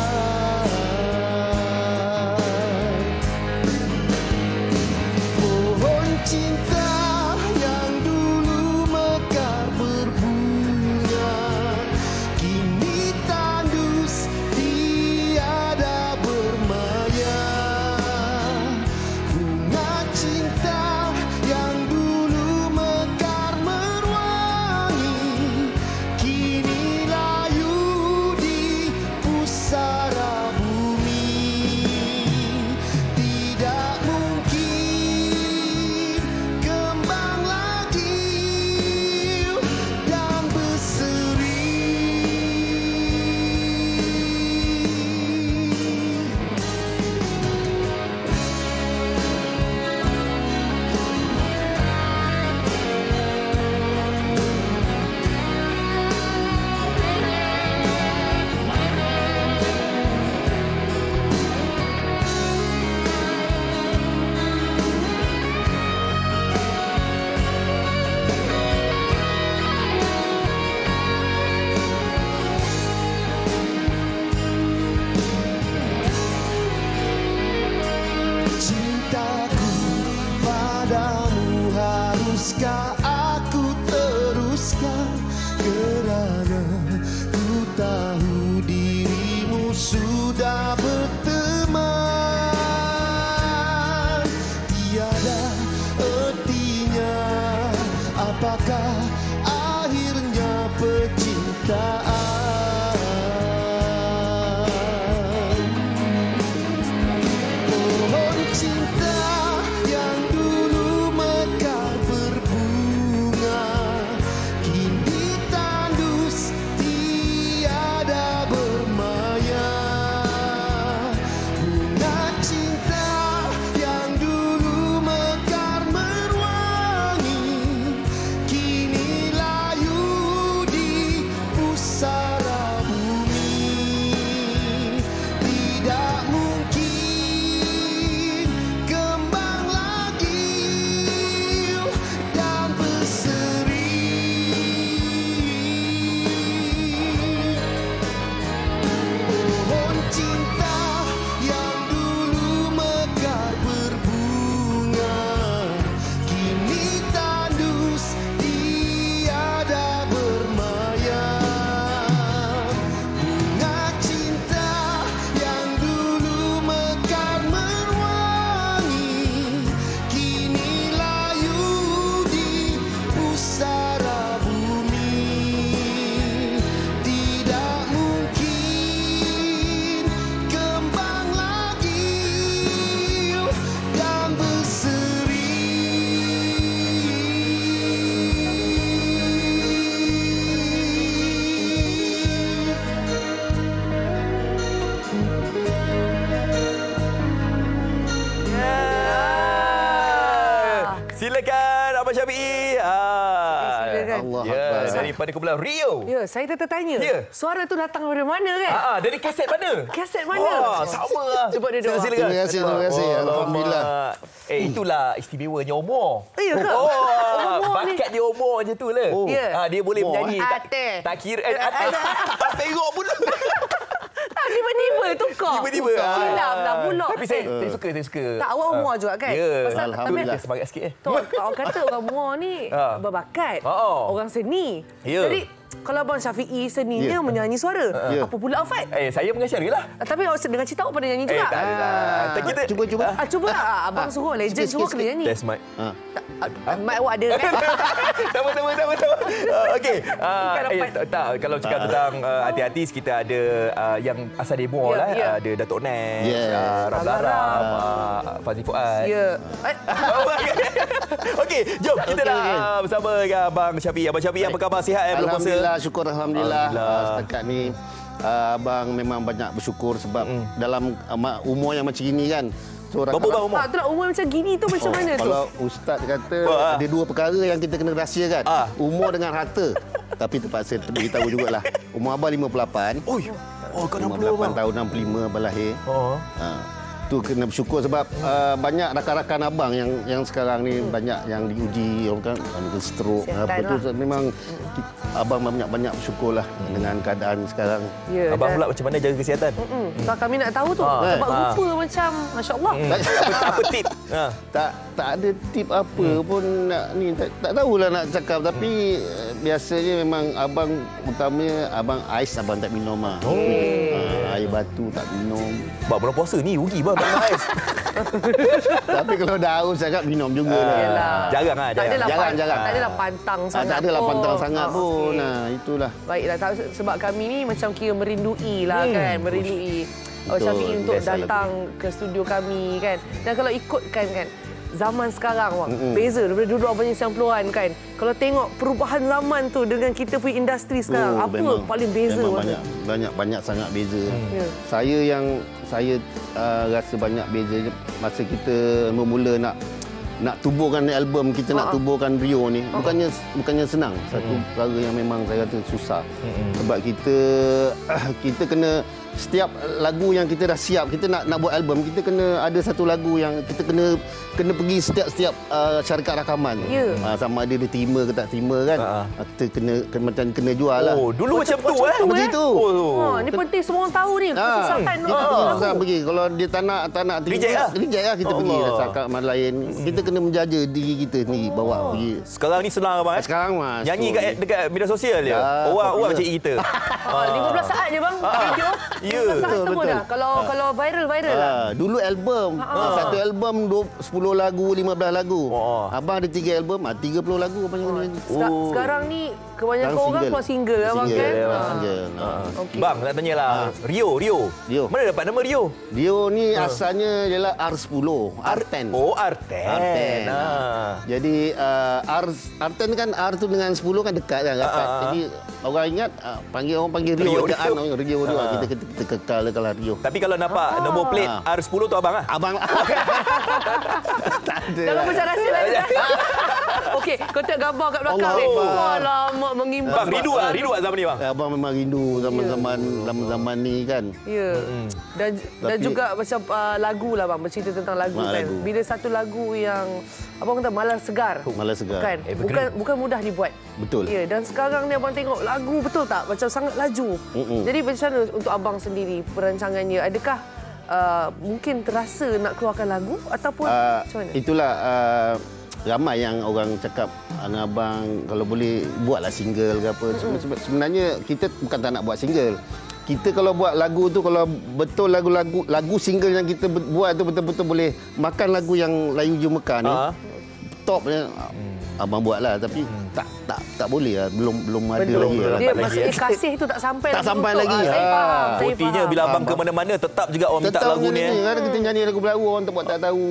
Pohon cinta yang dulu mekar berbunga kini tandus tiada bermaya. Bunga cinta yang dulu mekar merwangi kini Abang Syafiee. Allah Akbar. Daripada kumpulan Rio. Ya, saya tertanya. Suara tu datang dari mana kan? Dari kaset mana? Kaset mana? Sama lah. Cuba dia doa. Silakan. Terima kasih. Alhamdulillah. Itulah istimewanya umur. Ya ke? Bakat dia umur je tu lah. Dia boleh menyanyi. Tak kira. Tengok pun. Tiba-tiba tukar. Tiba-tiba. Silap dah pula. Tapi saya suka. Tak, awak umur juga kan? Ya. Alhamdulillah. Semangat sikit. Orang kata orang umur ni berbakat. Orang seni. Jadi, kalau Abang Syafiee seninya menyanyi suara. Apa pula Afad? Saya mengasyara lah. Tapi awak dengan cerita awak pada nyanyi juga. Tak adalah. Cuba. Cuba lah. Abang suruh legend suruh kena nyanyi. Test mic. Mic awak ada kan? Sama. Okey. Tak, kalau cakap tentang artis kita ada yang asal demo lah. Ada Datuk Ness, Ram Garam, Fazli Fuad. Okey, jom kita dah bersama dengan Abang Syafiee. Abang Syafiee, apa khabar? Sihat belum puasa? Alhamdulillah, syukur Alhamdulillah. Setakat ni abang memang banyak bersyukur sebab dalam umur yang macam ini kan. So, berapa bang umur? Tak, umur macam gini tu macam mana tu? Kalau ustaz kata ada dua perkara yang kita kena rahsiakan. Umur dengan harta. Tapi terpaksa beritahu jugalah. Umur abang 58. Kau 60 58 tahun 65 abang lahir. Tu kena bersyukur sebab banyak rakan-rakan abang yang sekarang ni banyak yang diuji orang kan ada stroke betul memang abang banyak bersyukurlah dengan keadaan sekarang. Abang pula macam mana jaga kesihatan? Kalau kami nak tahu tu sebab rupa macam masya-Allah. Apa tip? Tak ada tip apa pun ni tak tahulah nak cakap tapi biasanya memang abang utamanya abang ais abang tak minum air batu tak minum. Sebab bulan puasa ni rugi bang tak minum ais. Tapi kalau dah haus cakap minum juga Jarang. Tak adalah pantang sangat. Tak adalah pantang sangat pun. Itulah. Baiklah sebab kami ni macam kira merindui lah kan, merindui Syafiee untuk datang ke studio kami kan. Dan kalau ikutkan kan zaman sekarang beza daripada dulu abang 90-an kan. Kalau tengok perubahan zaman tu dengan kita punya industri sekarang, apa memang, paling beza? Banyak sangat beza. Saya rasa banyak beza masa kita bermula nak tubuhkan album kita, nak tubuhkan Rio ni bukannya senang. Satu perkara yang memang saya kata susah. Sebab kita kena setiap lagu yang kita dah siap, kita nak buat album, kita kena ada satu lagu yang kita kena pergi setiap syarikat rakaman. Sama ada dia terima ke tak terima kan. Kita kena jual lah. Dulu macam tu begitu. Ni penting semua orang tahu ni. Kesusahan susah pergi. Kalau dia tak nak terima, reject lah kita pergi syarikat lain. Kita kena menjaga diri kita ni bawa pergi. Sekarang ni senang abang. Sekarang mas. Nyanyi dekat media sosial je. Orang cik kita. 15 saat je bang video. Betul. Kalau viral lah. Dulu album. Satu album 10 lagu, 15 lagu. Abang ada 3 album, 30 lagu abang nyanyi. Sekarang ni kebanyakan orang keluar single abang kan. Bang nak tanyalah Rio. Mana dapat nama Rio? Rio ni asalnya ialah R10, R10. R10. Jadi R10 kan R tu dengan 10 kan dekat kan rapat. Jadi orang ingat panggil Rio ejaan Rio kita kekal kalau Rio. Tapi kalau nampak nombor plate R10 tu abang ah? Abang. Tak ada. Jangan macam rahsia lagi. Okey, kau tengok gambar kat belakang ni. Alamak mengimbang. Bang rindu zaman ni bang. Abang memang rindu zaman ni kan. Ya. Dan juga macam lagu lah bang, bercerita tentang lagu kan. Bila satu lagu yang abang kata malas segar. Kan? Bukan mudah dibuat. Betul. Ya, dan sekarang ni abang tengok lagu betul tak? Macam sangat laju. Jadi macam mana untuk abang sendiri perancangannya? Adakah mungkin terasa nak keluarkan lagu ataupun macam mana? Itulah ramai yang orang cakap dengan abang kalau boleh buatlah single ke apa. Sebenarnya kita bukan tak nak buat single. Kita kalau buat lagu tu, kalau betul lagu single yang kita buat tu betul-betul boleh makan lagu yang Layu Je Mekah ni. Top ni abang buatlah tapi tak boleh lah, belum ada lagi. Dia maksudnya kasih tu tak sampai lagi. Saya faham. Buktinya bila abang ke mana-mana tetap juga orang minta lagu ni. Kadang kita nyanyi lagu Melayu orang tak tahu.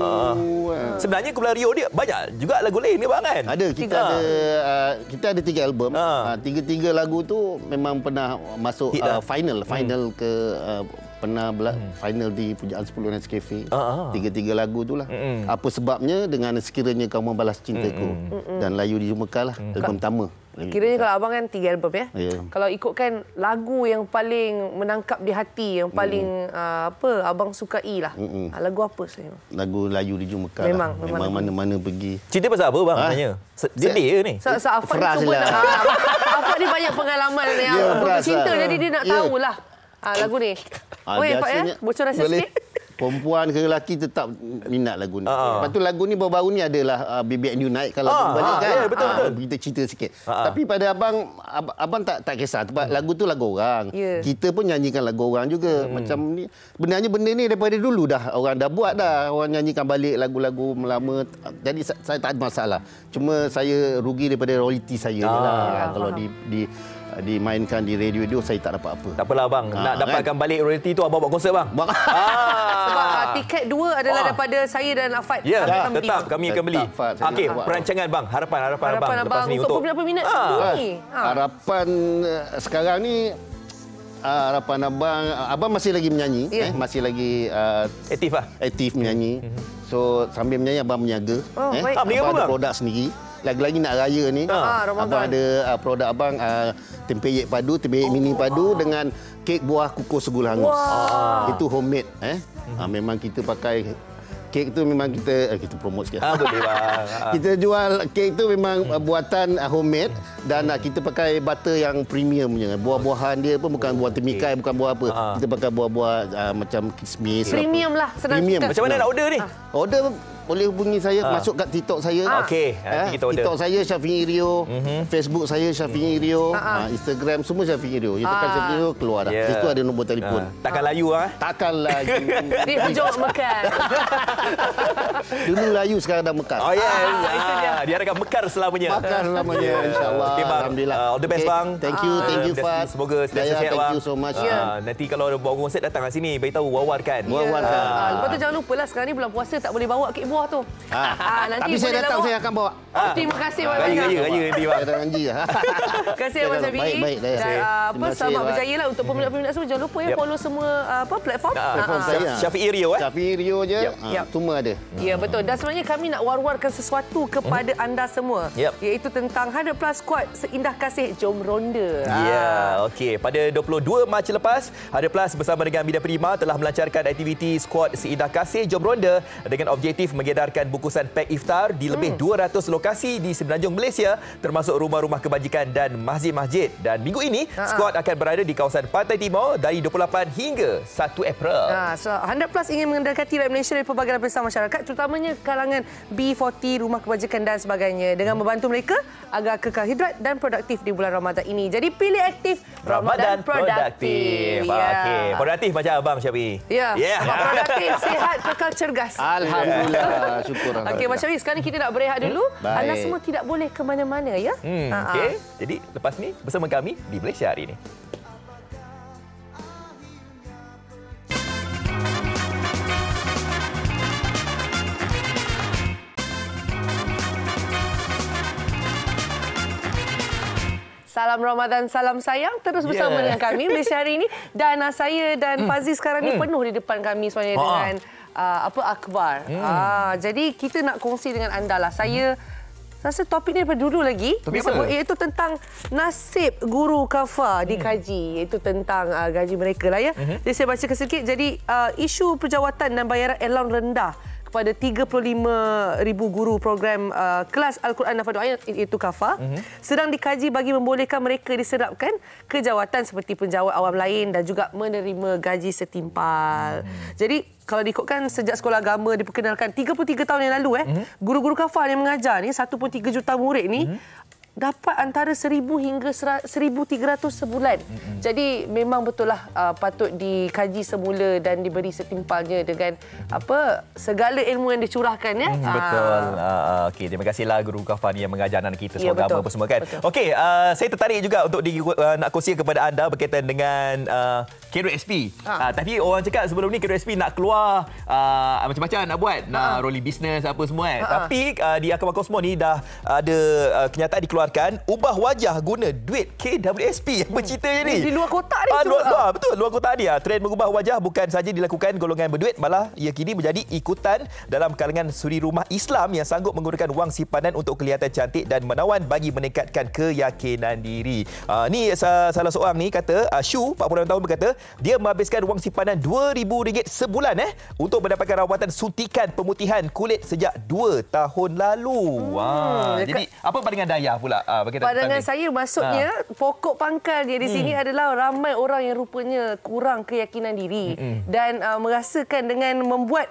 Sebenarnya kumpulan Rio dia banyak juga lagu lain ni bang kan? Ada, kita ada 3 album. 3 lagu tu memang pernah masuk final ke pernah final di Pujaan 10 Nescafe. 3 lagu itulah. Apa sebabnya dengan sekiranya kau membalas cintaku dan Layu di Mekah lah album pertama. Kiranya kalau abang kan 3 album ya. Yeah. Kalau ikutkan lagu yang paling menangkap di hati, yang paling abang sukai lah. Lagu apa saya? Lagu Layu di Mekah. Memang mana-mana pergi. Cerita pasal apa bang tanya? Sedih ke ni? Afak ni cuba nak. Afak ni banyak pengalaman yang bercinta jadi dia nak tahulah. Lagu ni. Boleh Pak ya? Bocor rahsia sikit. Perempuan ke lelaki tetap minat lagu ni. Lepas tu lagu ni baru-baru ni adalah BBNU naik kalau balik kan. Ya, betul. Kita cerita sikit. Tapi pada abang tak kisah sebab lagu tu lagu orang. Kita pun nyanyikan lagu orang juga. Macam ni. Sebenarnya benda ni daripada dulu dah orang dah buat dah. Orang nyanyikan balik lagu-lagu lama. Jadi saya tak ada masalah. Cuma saya rugi daripada royalty saya lah. Kalau dimainkan di radio itu saya tak dapat apa. Tak apalah bang. Nak dapatkan balik royalty tu abang buat konsert bang. Sebab tiket 2 adalah daripada saya dan Afad. Ya, tetap kami akan beli. Okey, perancangan bang, harapan abang lepas ni untuk peminat ni. Harapan sekarang ni harapan abang masih lagi menyanyi, masih lagi aktif menyanyi. So sambil menyanyi abang berniaga. Abang ada produk sendiri. Lagi-lagi nak raya ni, abang ada produk abang tempeyek padu, tempeyek mini padu dengan kek buah kukus segula hangus. Itu homemade. Memang kita pakai kek tu memang kita promote sikit. Boleh bang. Kita jual kek tu memang buatan homemade dan kita pakai butter yang premium punya. Buah-buahan dia pun bukan buah temikai, bukan buah apa. Kita pakai buah-buah macam kismis. Premium lah, senang premium. Macam mana nak order ni? Order boleh hubungi saya, masuk kat TikTok saya. Okey, nanti kita order. TikTok saya Syafi'i Rio, Facebook saya Syafi'i Rio, Instagram semua Syafi'i Rio. You tekan Syafi'i Rio keluar dah. Situ ada nombor telefon. Takkan layu Takkan layu. Di hujung Mekar. Dulu layu sekarang dah mekar. Oh ya, itu dia. Diharapkan mekar selamanya. Mekar selamanya insya-Allah. Okay, bang. Alhamdulillah. All the best bang. Thank you Fat. Semoga sentiasa sihat bang. Thank you so much. Nanti kalau ada buat konsert datang kat sini, beritahu Wawar kan. Wawar kan. Lepas tu jangan lupalah sekarang ni bulan puasa tak boleh bawa kek buah tu. Tapi saya datang saya akan bawa. Terima kasih banyak. Raya nanti bang. Ada janji. Terima kasih Abang Syafi'i. Baik. Selamat berjaya lah untuk peminat-peminat semua. Jangan lupa ya follow semua platform. Platform saya. Syafi'i Rio Syafi'i Rio je. Semua ada. Ya betul. Dan sebenarnya kami nak war-warkan sesuatu kepada anda semua. Iaitu tentang 100 Plus Squad Seindah Kasih Jom Ronda. Ya, okey. Pada 22 Mac lepas, 100 Plus bersama dengan Media Prima telah melancarkan aktiviti Squad Seindah Kasih Jom Ronda dengan objektif mengedarkan bungkusan pek iftar di lebih 200 lokasi di Semenanjung Malaysia, termasuk rumah-rumah kebajikan dan masjid-masjid. Dan minggu ini, Squad akan berada di kawasan Pantai Timur dari 28 hingga 1 April. So 100 Plus ingin mendekati rakyat Malaysia dari pelbagai lapisan masyarakat, terutamanya kalangan B40, rumah kebajikan dan sebagainya, dengan membantu mereka agar kekal hidrat dan produktif di bulan Ramadan ini. Jadi pilih aktif Ramadan produktif. Okey, produktif macam abang Syafi'i. Ya. Produktif, sihat, kekal cergas. Alhamdulillah, syukur. Okey, Mas Syafi'i, sekarang ni kita nak berehat dulu. Anda semua tidak boleh ke mana-mana ya. Okey. Jadi lepas ni bersama kami di Malaysia hari ini. Salam Ramadan, salam sayang terus bersama dengan kami Malaysia hari ini. Dan saya dan Fazli sekarang ni penuh di depan kami sebenarnya dengan akhbar. Jadi kita nak kongsi dengan anda lah. Saya rasa topik ni daripada dulu lagi, iaitu tentang nasib guru kafar dikaji, iaitu tentang gaji mereka lah ya. Jadi saya bacakan sedikit. Jadi isu perjawatan dan bayaran allowance rendah kepada 35,000 guru program kelas Al-Quran dan Fardhu Ain iaitu kafar sedang dikaji bagi membolehkan mereka diserapkan ke jawatan seperti penjawat awam lain dan juga menerima gaji setimpal. Jadi kalau diikutkan sejak sekolah agama diperkenalkan 33 tahun yang lalu guru-guru kafar yang mengajar ni 1.3 juta murid ni dapat antara 1,000 hingga 1,300 sebulan. Jadi memang betul lah patut dikaji semula dan diberi setimpalnya dengan segala ilmu yang dicurahkan ya. Betul. Okey, terima kasihlah guru kafar yang mengajar anak kita semoga apa semua kan. Okey, saya tertarik juga untuk nak kongsi kepada anda berkaitan dengan KRSP. Tapi orang cakap sebelum ni KRSP nak keluar macam-macam nak buat, nak rolling business apa semua Tapi di Akbar Kosmo ni dah ada kenyataan dikeluarkan keluarkan ubah wajah guna duit KWSP. Apa ceritanya ni? Di luar kotak ni. Betul, luar kotak ni. Trend mengubah wajah bukan saja dilakukan golongan berduit, malah ia kini menjadi ikutan dalam kalangan suri rumah Islam yang sanggup menggunakan wang simpanan untuk kelihatan cantik dan menawan bagi meningkatkan keyakinan diri. Ni salah seorang ni kata, Shu, 46 tahun berkata, dia menghabiskan wang simpanan RM2,000 sebulan untuk mendapatkan rawatan suntikan pemutihan kulit sejak 2 tahun lalu. Jadi apa pandangan Dayah pula? Pandangan saya maksudnya pokok pangkal dia di sini adalah ramai orang yang rupanya kurang keyakinan diri dan merasakan dengan membuat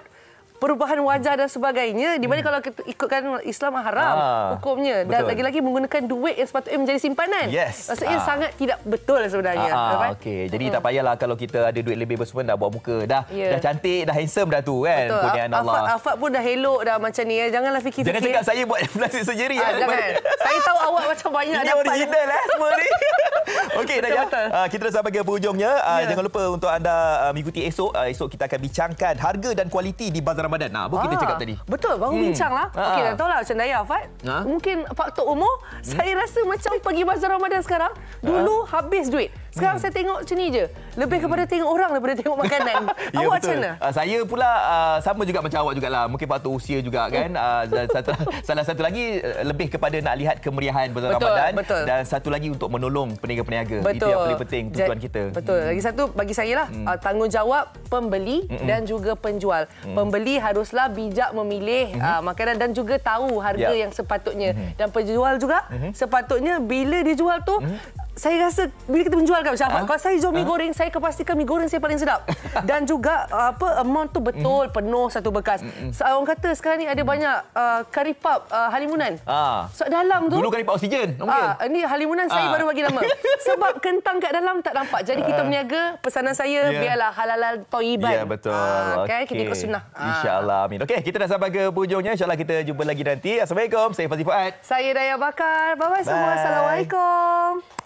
perubahan wajah dan sebagainya, di mana kalau kita ikutkan Islam haram hukumnya, dan lagi-lagi menggunakan duit yang sepatutnya menjadi simpanan. Maksudnya sangat tidak betul sebenarnya. Okey, jadi tak payahlah kalau kita ada duit lebih bersemua dah buat muka dah cantik, dah handsome dah tu kan. Kurniaan Allah. Afat pun dah elok dah macam ni. Janganlah fikir-fikir. Jangan cakap saya buat plastik surgery. Jangan. Saya tahu awak macam banyak ini dapat. Ini original semua ni. Okey Dayah, kita dah sampai ke penghujungnya. Jangan lupa untuk anda mengikuti esok. Esok kita akan bincangkan harga dan kualiti di Bazar Ramadan. Apa kita cakap tadi? Betul, baru bincang lah. Okey, dah tahu lah macam Dayah, Fat. Mungkin faktor umur, saya rasa macam pergi Bazar Ramadan sekarang, dulu habis duit. Sekarang saya tengok macam ni je. Lebih kepada tengok orang daripada tengok makanan. Awak macam mana? Saya pula sama juga macam awak jugalah. Mungkin faktor usia juga kan. Salah satu lagi lebih kepada nak lihat kemeriahan Bazar Ramadan. Dan satu lagi untuk menolong peniaga-peniaga. Itu yang paling penting tujuan kita. Betul. Lagi satu bagi saya lah, tanggungjawab pembeli dan juga penjual. Pembeli haruslah bijak memilih makanan dan juga tahu harga yang sepatutnya. Dan penjual juga sepatutnya bila dijual tu, saya rasa bila kita menjualkan macam apa, kalau saya jual mi goreng, saya akan pastikan mi goreng saya paling sedap. Dan juga amount tu betul penuh satu bekas. Orang kata sekarang ni ada banyak curry puff halimunan. So dalam tu dulu curry puff oksigen mungkin. Ini halimunan saya baru bagi nama. Sebab kentang kat dalam tak nampak. Jadi kita berniaga, pesanan saya biarlah halal thayyiban. Ya betul. Kan kita ikut sunnah. InsyaAllah, amin. Okey, kita dah sampai ke hujungnya. InsyaAllah kita jumpa lagi nanti. Assalamualaikum. Saya Fazli Fuad. Saya Dayah Bakar. Bye-bye semua. Assalamualaikum.